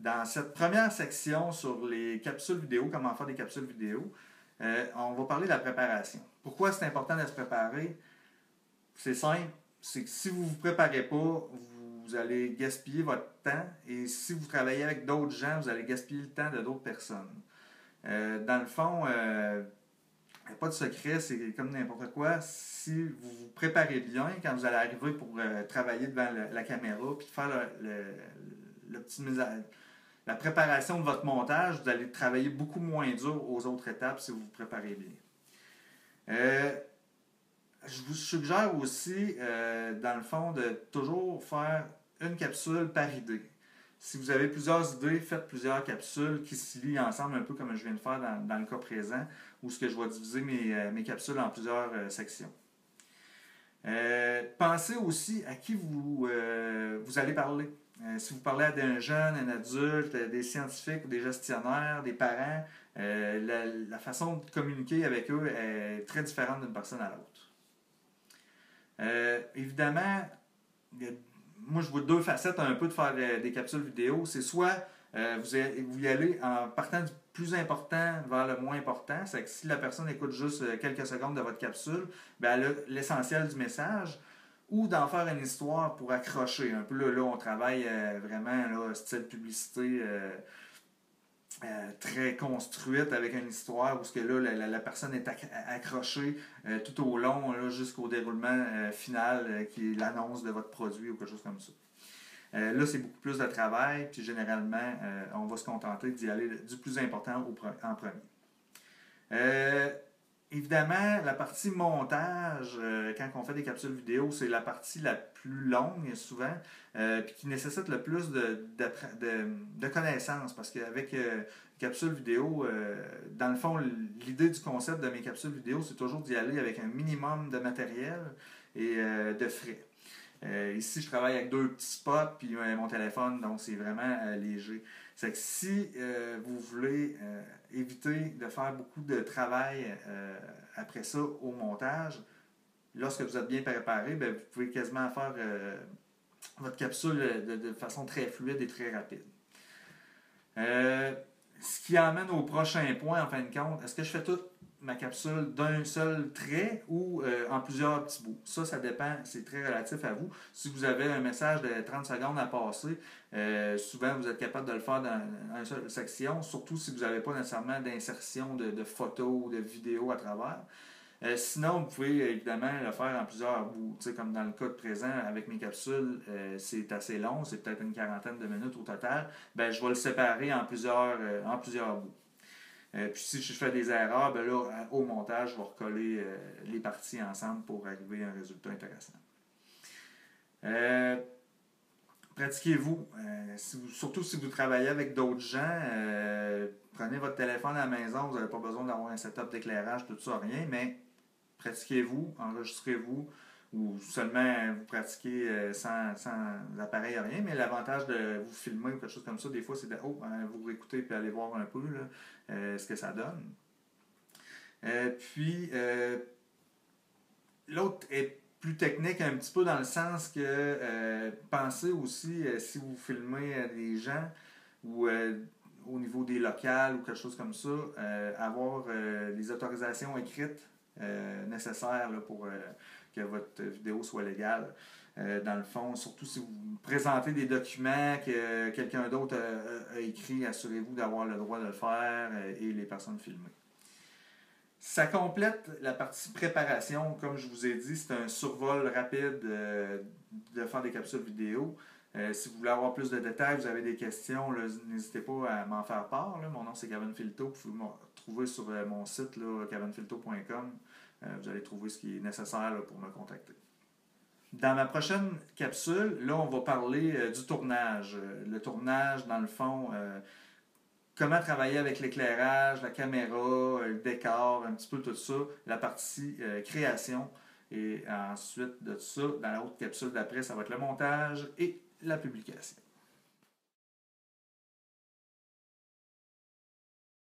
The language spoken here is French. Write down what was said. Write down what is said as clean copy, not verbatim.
Dans cette première section sur les capsules vidéo, comment faire des capsules vidéo, on va parler de la préparation. Pourquoi c'est important de se préparer? C'est simple, c'est que si vous ne vous préparez pas, vous allez gaspiller votre temps, et si vous travaillez avec d'autres gens, vous allez gaspiller le temps de d'autres personnes. Dans le fond, il n'y a pas de secret, c'est comme n'importe quoi. Si vous vous préparez bien, quand vous allez arriver pour travailler devant la caméra, puis faire la préparation de votre montage, vous allez travailler beaucoup moins dur aux autres étapes si vous vous préparez bien. Je vous suggère aussi, dans le fond, de toujours faire une capsule par idée. Si vous avez plusieurs idées, faites plusieurs capsules qui se lient ensemble, un peu comme je viens de faire dans le cas présent, où je vais diviser mes capsules en plusieurs sections. Pensez aussi à qui vous allez parler. Si vous parlez à des jeunes, un adulte, des scientifiques, des gestionnaire, des parents, la façon de communiquer avec eux est très différente d'une personne à l'autre. Évidemment, moi je vois deux facettes un peu de faire des capsules vidéo. C'est soit vous y allez en partant du plus important vers le moins important. C'est que si la personne écoute juste quelques secondes de votre capsule, ben elle a l'essentiel du message. Ou d'en faire une histoire pour accrocher. Un peu là on travaille vraiment là, style publicité très construite avec une histoire où que là, la personne est accrochée tout au long jusqu'au déroulement final qui est l'annonce de votre produit ou quelque chose comme ça. Là, c'est beaucoup plus de travail, puis généralement, on va se contenter d'y aller du plus important en premier. Évidemment, la partie montage, quand on fait des capsules vidéo, c'est la partie la plus longue souvent, puis qui nécessite le plus de connaissances, parce qu'avec capsules vidéo, dans le fond, l'idée du concept de mes capsules vidéo, c'est toujours d'y aller avec un minimum de matériel et de frais. Ici, je travaille avec deux petits spots puis mon téléphone, donc c'est vraiment léger. C'est que si vous voulez éviter de faire beaucoup de travail après ça au montage, lorsque vous êtes bien préparé, bien, vous pouvez quasiment faire votre capsule de façon très fluide et très rapide. Ce qui amène au prochain point en fin de compte, est-ce que je fais toute ma capsule d'un seul trait ou en plusieurs petits bouts? Ça dépend, c'est très relatif à vous. Si vous avez un message de 30 secondes à passer, souvent vous êtes capable de le faire dans une seule section, surtout si vous n'avez pas nécessairement d'insertion de photos ou de vidéos à travers. Sinon, vous pouvez évidemment le faire en plusieurs bouts. Tu sais, comme dans le cas de présent, avec mes capsules, c'est assez long, c'est peut-être une quarantaine de minutes au total. Ben, je vais le séparer en plusieurs bouts. Puis si je fais des erreurs, ben là, au montage, je vais recoller les parties ensemble pour arriver à un résultat intéressant. Pratiquez-vous. Surtout si vous travaillez avec d'autres gens, prenez votre téléphone à la maison, vous n'avez pas besoin d'avoir un setup d'éclairage, tout ça, rien, mais pratiquez-vous, enregistrez-vous, ou seulement vous pratiquez sans appareil, rien, mais l'avantage de vous filmer ou quelque chose comme ça, des fois, c'est de vous réécouter et aller voir un peu là, ce que ça donne. Puis, l'autre est plus technique un petit peu dans le sens que pensez aussi, si vous filmez des gens ou au niveau des locales ou quelque chose comme ça, avoir les autorisations écrites nécessaires là, pour que votre vidéo soit légale. Dans le fond, surtout si vous présentez des documents que quelqu'un d'autre a écrit, assurez-vous d'avoir le droit de le faire et les personnes filmées. Ça complète la partie préparation. Comme je vous ai dit, c'est un survol rapide de faire des capsules vidéo. Si vous voulez avoir plus de détails, vous avez des questions, n'hésitez pas à m'en faire part. Là. Mon nom c'est Kevin Filto. Vous pouvez me trouver sur mon site kevinfilto.com. Vous allez trouver ce qui est nécessaire là, pour me contacter. Dans ma prochaine capsule, là, on va parler du tournage. Le tournage, dans le fond, comment travailler avec l'éclairage, la caméra, le décor, un petit peu tout ça, la partie création. Et ensuite de ça, dans l'autre capsule d'après, ça va être le montage et la publication.